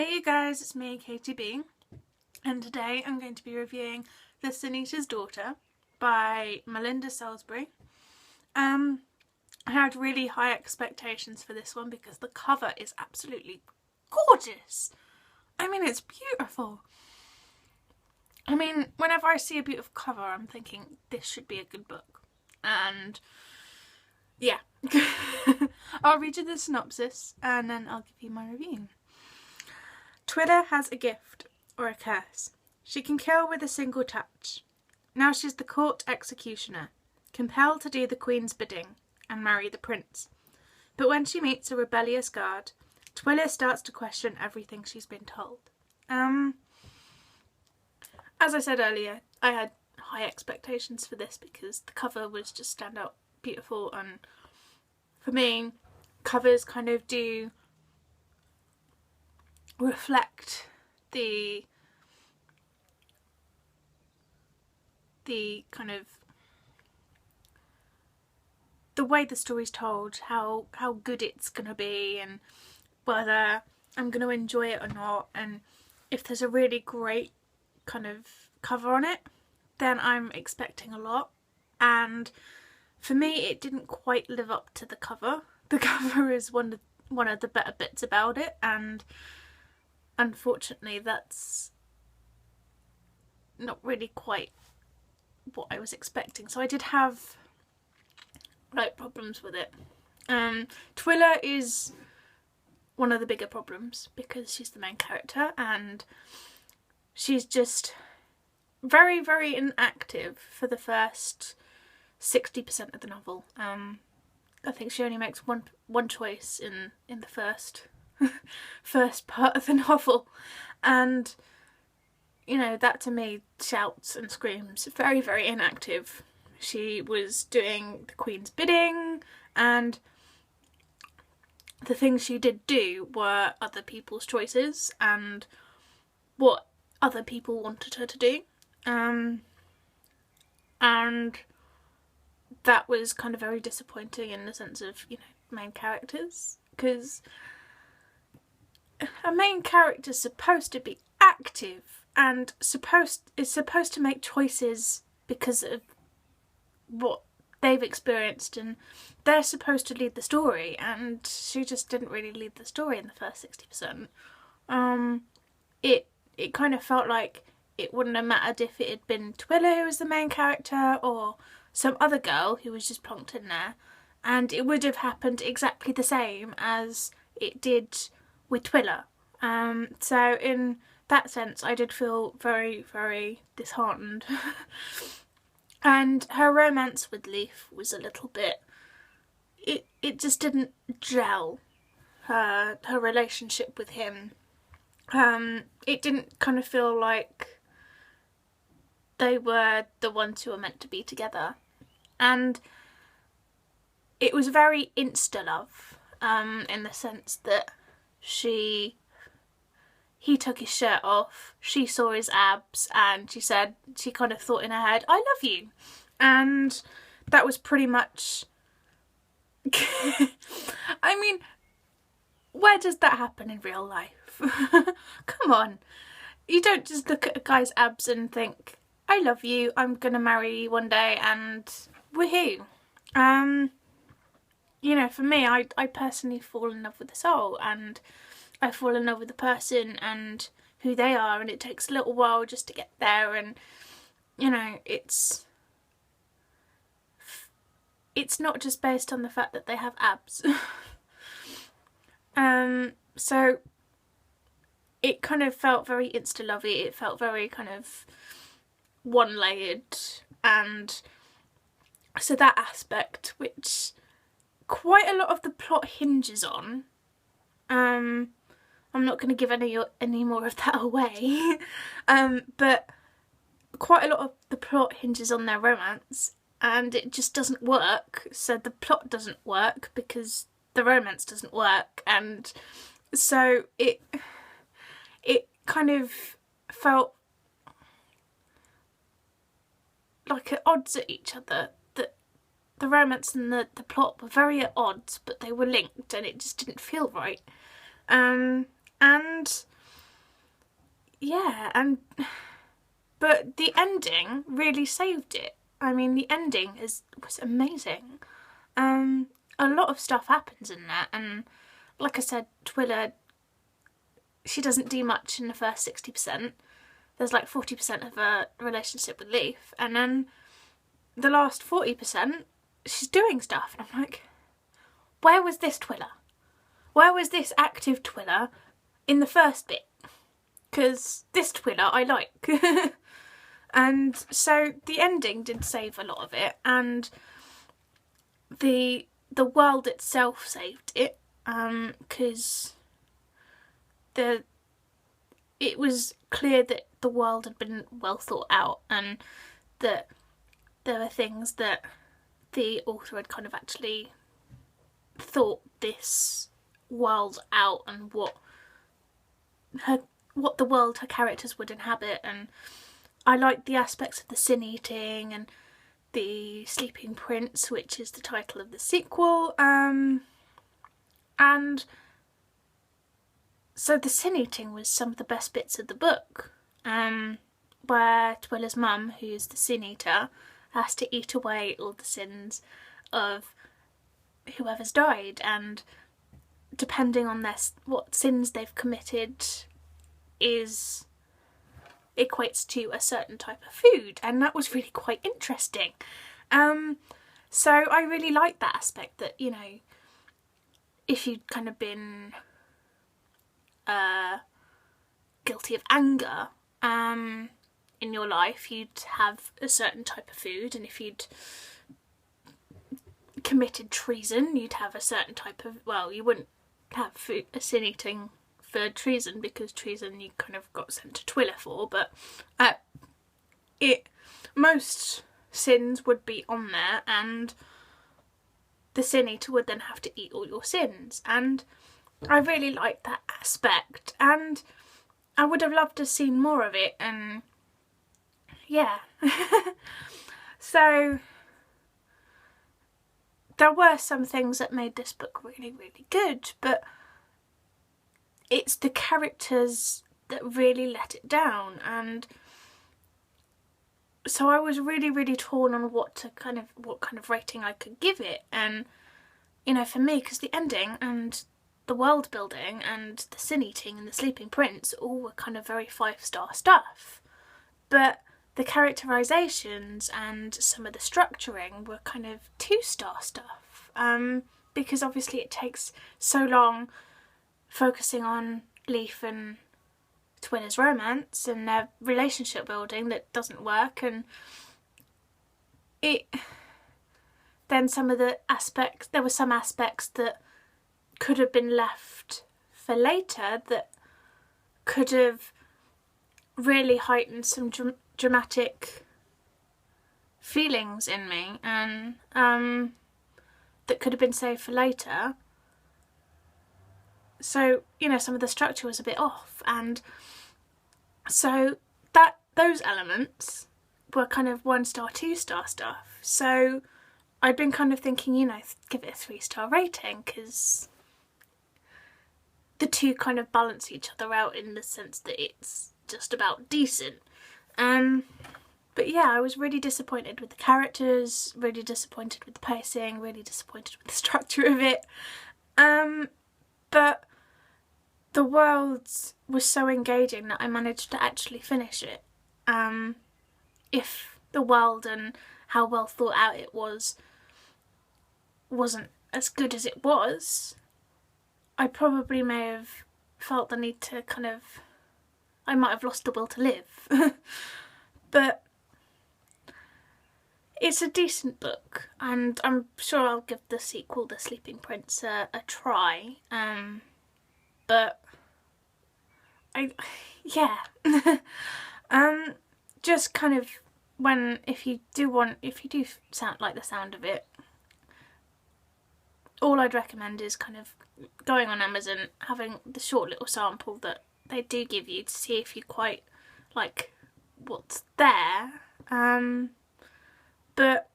Hey you guys, it's me, KTB, and today I'm going to be reviewing The Senator's Daughter by Malinda Salisbury. I had really high expectations for this one because the cover is absolutely gorgeous. I mean, it's beautiful. I mean, whenever I see a beautiful cover, I'm thinking this should be a good book. And yeah, I'll read you the synopsis and then I'll give you my review. Twila has a gift, or a curse. She can kill with a single touch. Now she's the court executioner, compelled to do the Queen's bidding and marry the prince. But when she meets a rebellious guard, Twila starts to question everything she's been told. As I said earlier, I had high expectations for this because the cover was just standout beautiful, and for me, covers kind of do reflect the kind of the way the story's told, how good it's gonna be and whether I'm gonna enjoy it or not, and if there's a really great kind of cover on it, then I'm expecting a lot. And for me, it didn't quite live up to the cover. The cover is one of the better bits about it, and unfortunately that's not really quite what I was expecting. So I did have problems with it. Twila is one of the bigger problems because she's the main character and she's just very, very inactive for the first 60% of the novel. I think she only makes one choice in the first part of the novel, and you know, that to me shouts and screams very, very inactive. She was doing the Queen's bidding, and the things she did do were other people's choices and what other people wanted her to do, and that was kind of very disappointing in the sense of, you know, main characters, because a main character is supposed to be active and is supposed to make choices because of what they've experienced, and they're supposed to lead the story, and she just didn't really lead the story in the first 60%. It kind of felt like it wouldn't have mattered if it had been Twila who was the main character or some other girl who was just plonked in there, and it would have happened exactly the same as it did with Twila. So in that sense I did feel very, very disheartened. And her romance with Leaf was a little bit, it just didn't gel, her relationship with him. It didn't kind of feel like they were the ones who were meant to be together, and it was very insta-love, in the sense that he took his shirt off, she saw his abs, and she kind of thought in her head, I love you. And that was pretty much I mean, where does that happen in real life? Come on. You don't just look at a guy's abs and think, I love you, I'm gonna marry you one day, and woohoo. You know, for me, I personally fall in love with the soul, and I fall in love with the person and who they are, and it takes a little while just to get there, and you know, it's not just based on the fact that they have abs. So it kind of felt very insta-lovey, it felt very kind of one-layered, and so that aspect, which quite a lot of the plot hinges on, I'm not going to give any more of that away, but quite a lot of the plot hinges on their romance, and it just doesn't work. So the plot doesn't work because the romance doesn't work, and so it kind of felt like at odds at each other. That the romance and the plot were very at odds, but they were linked, and it just didn't feel right. And yeah, but the ending really saved it. I mean, the ending was amazing. A lot of stuff happens in that, and like I said, Twila, she doesn't do much in the first 60%. There's like 40% of her relationship with Leaf, and then the last 40%, she's doing stuff, and I'm like, where was this Twila? Where was this active Twila in the first bit? Because this Twila I like. And so the ending did save a lot of it, and the world itself saved it, because it was clear that the world had been well thought out, and that there were things that the author had kind of actually thought this world out, and what the world her characters would inhabit. And I liked the aspects of the sin eating and the Sleeping Prince, which is the title of the sequel, and so the sin eating was some of the best bits of the book, where Twila's mum, who's the sin eater, has to eat away all the sins of whoever's died, and depending on what sins they've committed equates to a certain type of food, and that was really quite interesting. So I really liked that aspect, that, you know, if you'd kind of been guilty of anger in your life, you'd have a certain type of food, and if you'd committed treason, you'd have a certain type of, well, you wouldn't have a sin eating for treason, because treason you kind of got sent to Twila for, but most sins would be on there, and the sin eater would then have to eat all your sins, and I really liked that aspect, and I would have loved to have seen more of it, and yeah. So there were some things that made this book really, really good, but it's the characters that really let it down, and so I was really, really torn on what kind of rating I could give it. And, you know, for me, because the ending and the world building and the sin eating and the Sleeping Prince all were kind of very 5-star stuff, but the characterizations and some of the structuring were kind of 2-star stuff, because obviously it takes so long focusing on Leaf and Twila's romance and their relationship building that doesn't work, and then some of the aspects, there were some aspects that could have been left for later that could have really heightened some dramatic feelings in me, and that could have been saved for later. So, you know, some of the structure was a bit off, and so those elements were kind of 1-star, 2-star stuff. So I'd been kind of thinking, you know, give it a 3-star rating, because the two kind of balance each other out in the sense that it's just about decent. But yeah, I was really disappointed with the characters, really disappointed with the pacing, really disappointed with the structure of it. But the world was so engaging that I managed to actually finish it. If the world and how well thought out it wasn't as good as it was, I probably may have felt the need to I might have lost the will to live. But it's a decent book, and I'm sure I'll give the sequel, The Sleeping Prince, a try. But just kind of if you do sound like the sound of it, all I'd recommend is kind of going on Amazon, having the short little sample that they do give you to see if you quite like what's there. But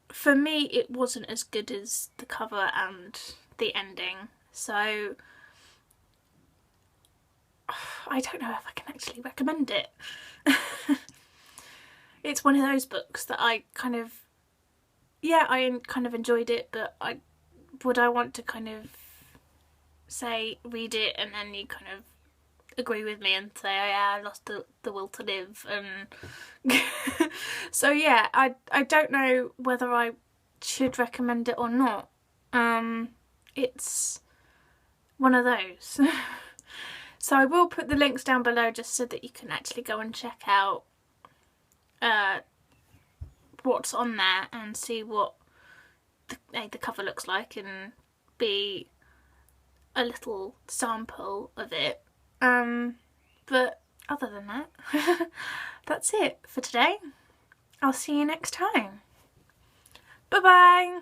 for me, it wasn't as good as the cover and the ending, so I don't know if I can actually recommend it. It's one of those books that I kind of, yeah, I kind of enjoyed it, but would I want to kind of say read it and then you kind of agree with me and say, oh yeah, I lost the will to live, and so yeah, I don't know whether I should recommend it or not. It's one of those. So I will put the links down below just so that you can actually go and check out what's on there and see what the cover looks like, and B, a little sample of it. But other than that, that's it for today. I'll see you next time. Bye bye!